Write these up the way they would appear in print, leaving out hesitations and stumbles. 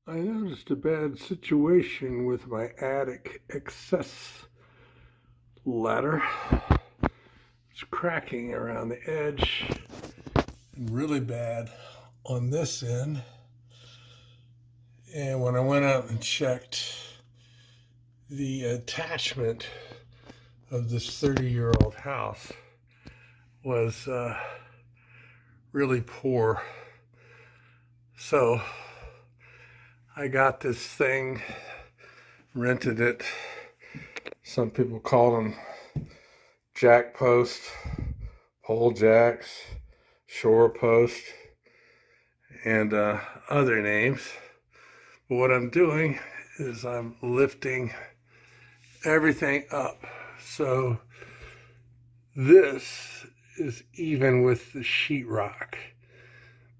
I noticed a bad situation with my attic access ladder. It's cracking around the edge and really bad on this end. And when I went out and checked, the attachment of this 30-year-old house was really poor. So I got this thing, rented it. Some people call them jack posts, pole jacks, shore post, and other names. But what I'm doing is I'm lifting everything up. So this is even with the sheetrock.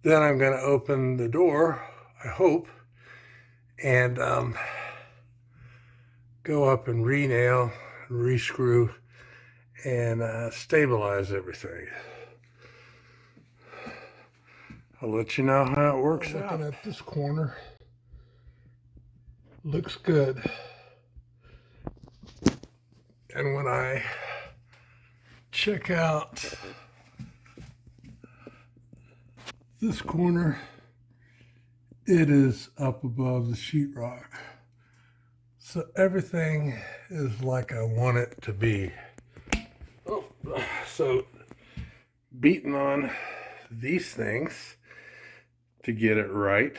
Then I'm going to open the door, I hope, and go up and re-nail, re-screw, and stabilize everything. I'll let you know how it works out. Looking at this corner, looks good. And when I check out this corner, it is up above the sheetrock. So everything is like I want it to be. Oh, so beating on these things to get it right,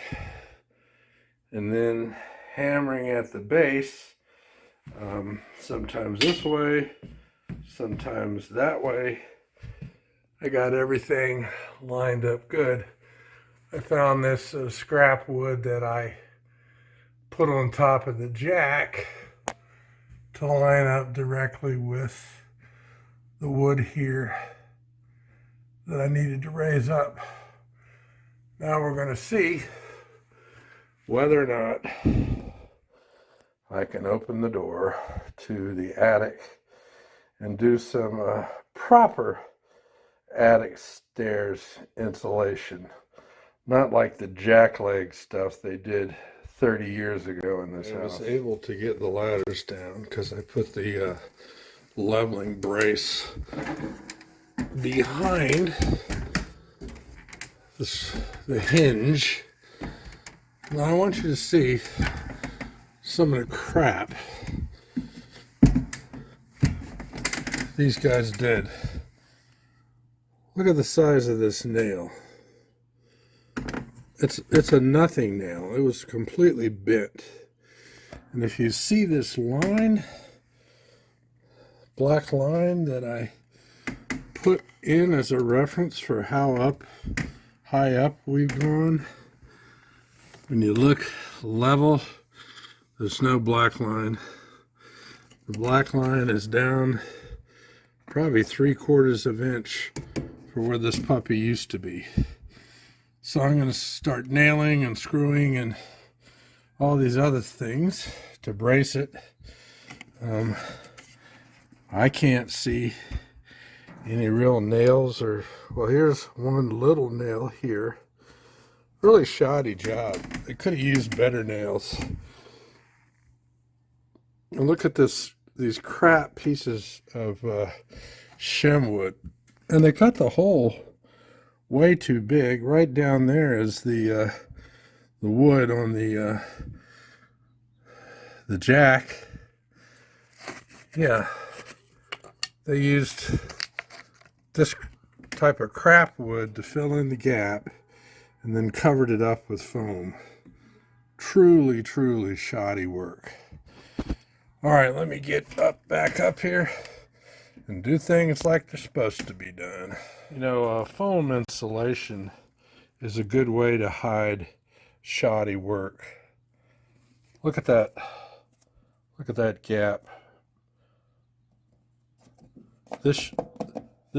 and then hammering at the base, sometimes this way, sometimes that way. I got everything lined up good. I found this scrap wood that I put on top of the jack to line up directly with the wood here that I needed to raise up. Now we're going to see whether or not I can open the door to the attic and do some proper attic stairs insulation. Not like the jackleg stuff they did 30 years ago in this house. I was able to get the ladders down because I put the leveling brace behind the hinge. Now I want you to see some of the crap these guys did. Look at the size of this nail. It's a nothing nail. It was completely bent. And if you see this line, black line that I put in as a reference for how high up we've gone, when you look level, there's no black line. The black line is down probably 3/4 of an inch for where this puppy used to be. So I'm going to start nailing and screwing and all these other things to brace it. I can't see any real nails, or, well, here's one little nail here. Really shoddy job. They could have used better nails. And look at these crap pieces of shim wood. And they cut the hole way too big. Right down there is the wood on the jack. Yeah, they used this type of crap wood to fill in the gap and then covered it up with foam. Truly, truly shoddy work. All right, let me get back up here and do things like they're supposed to be done. You know, foam insulation is a good way to hide shoddy work. Look at that. Look at that gap. This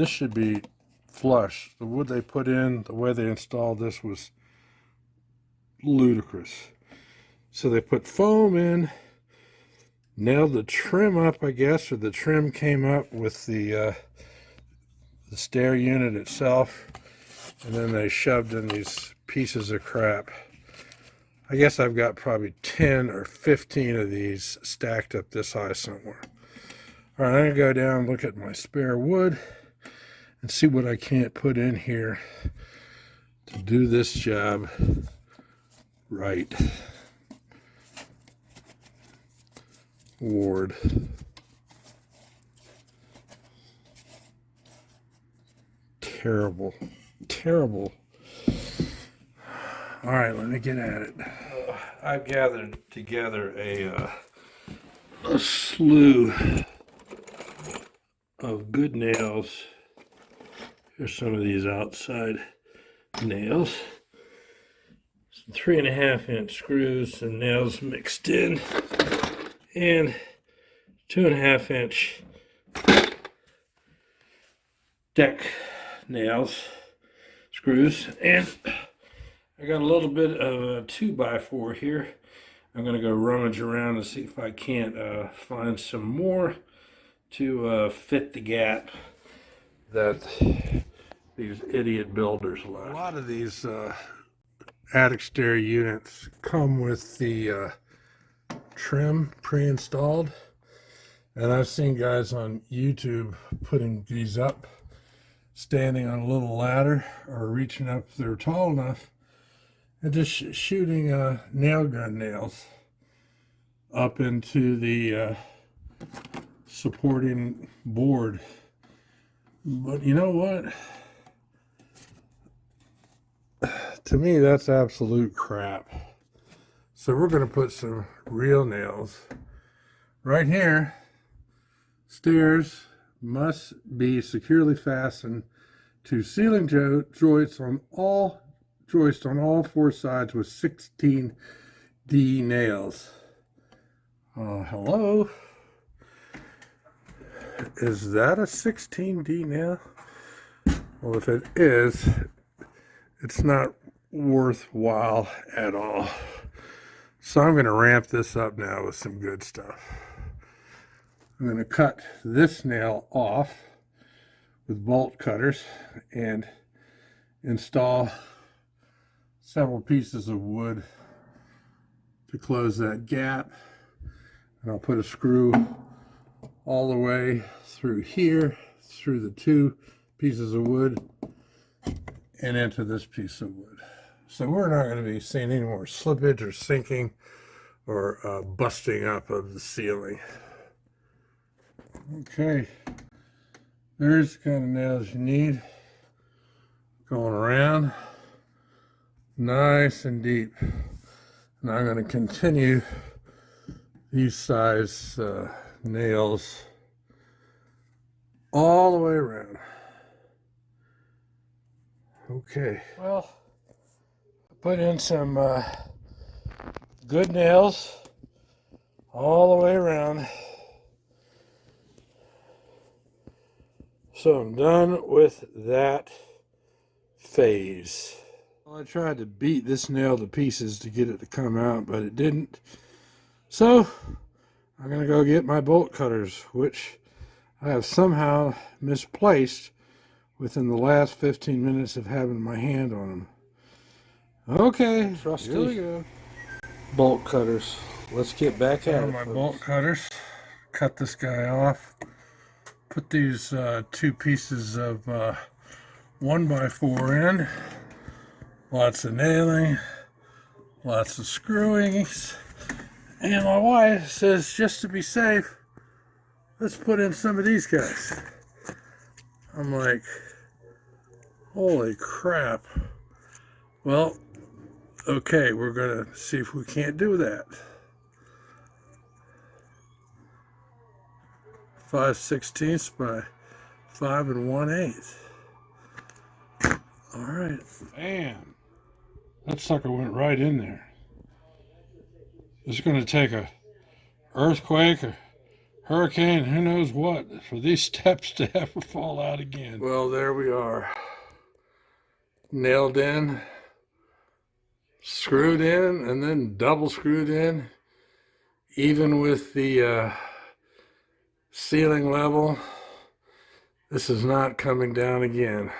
should be flush. The wood they put in, the way they installed this was ludicrous. So they put foam in, nailed the trim up, I guess, or the trim came up with the stair unit itself, and then they shoved in these pieces of crap. I guess I've got probably 10 or 15 of these stacked up this high somewhere. All right, I'm gonna go down and look at my spare wood and see what I can't put in here to do this job right. Ward. Terrible. Terrible. All right, let me get at it. I've gathered together a slew of good nails. Here's some of these outside nails. Some 3.5 inch screws and nails mixed in, and 2.5 inch deck nails, screws, and I got a little bit of a 2x4 here. I'm going to go rummage around and see if I can't find some more to fit the gap that these idiot builders left. A lot of these attic stair units come with the trim pre-installed, and I've seen guys on YouTube putting these up, standing on a little ladder or reaching up if they're tall enough, and just shooting nail gun nails up into the supporting board. But you know what? To me, that's absolute crap. So we're going to put some real nails right here. Stairs must be securely fastened to ceiling joists on all 4 sides with 16D nails. Hello? Is that a 16D nail? Well, if it is, it's not worthwhile at all. So I'm going to ramp this up now with some good stuff. I'm going to cut this nail off with bolt cutters and install several pieces of wood to close that gap. And I'll put a screw all the way through here, through the 2 pieces of wood, and into this piece of wood. So we're not going to be seeing any more slippage or sinking or busting up of the ceiling. Okay, there's the kind of nails you need. Going around nice and deep. And I'm going to continue these size nails all the way around. Okay. Well, I put in some good nails all the way around. So I'm done with that phase. Well, I tried to beat this nail to pieces to get it to come out, but it didn't. So I'm going to go get my bolt cutters, which I have somehow misplaced within the last 15 minutes of having my hand on them. Okay, trusty. Here we go. Bolt cutters. Let's get back at it. My bolt cutters. Cut this guy off. Put these 2 pieces of 1x4 in. Lots of nailing. Lots of screwing. And my wife says, just to be safe, let's put in some of these guys. I'm like, holy crap. Well, okay, we're going to see if we can't do that. 5/16 by 5 1/8. All right. Bam. That sucker went right in there. It's going to take a earthquake or hurricane, who knows what, for these steps to ever fall out again. Well, there we are. Nailed in, screwed in, and then double screwed in, even with the ceiling level. This is not coming down again.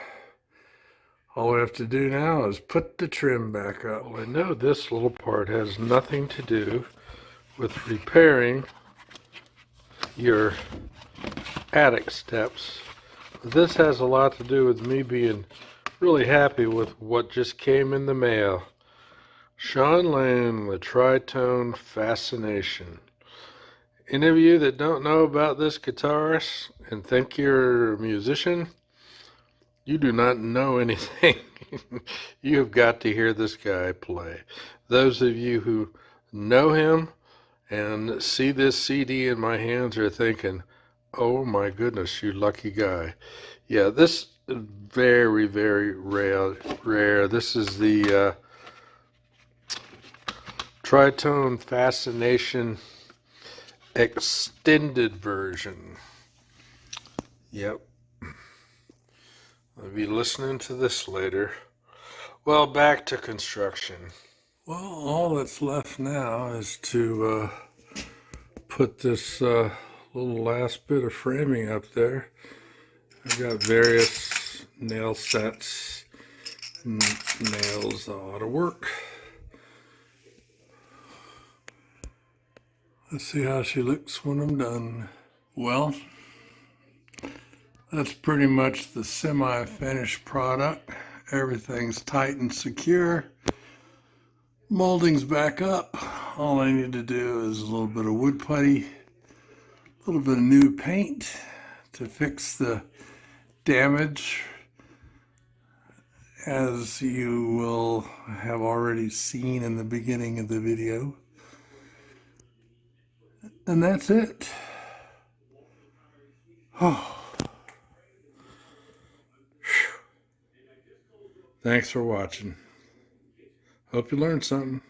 All we have to do now is put the trim back up. Well, I know this little part has nothing to do with repairing your attic steps. This has a lot to do with me being really happy with what just came in the mail. SHAWN Lane, the Tritone Fascination. Any of you that don't know about this guitarist and think you're a musician, you do not know anything. You have got to hear this guy play. Those of you who know him and see this CD in my hands are thinking, oh my goodness, you lucky guy. Yeah, this is very, very rare. This is the Tritone Fascination extended version. Yep. I'll be listening to this later. Well, back to construction. Well, all that's left now is to put this little last bit of framing up there. I've got various nail sets and nails that ought to work. Let's see how she looks when I'm done. Well, that's pretty much the semi-finished product. Everything's tight and secure. Molding's back up. All I need to do is a little bit of wood putty, a little bit of new paint to fix the damage, as you will have already seen in the beginning of the video. And that's it. Oh. Thanks for watching. Hope you learned something.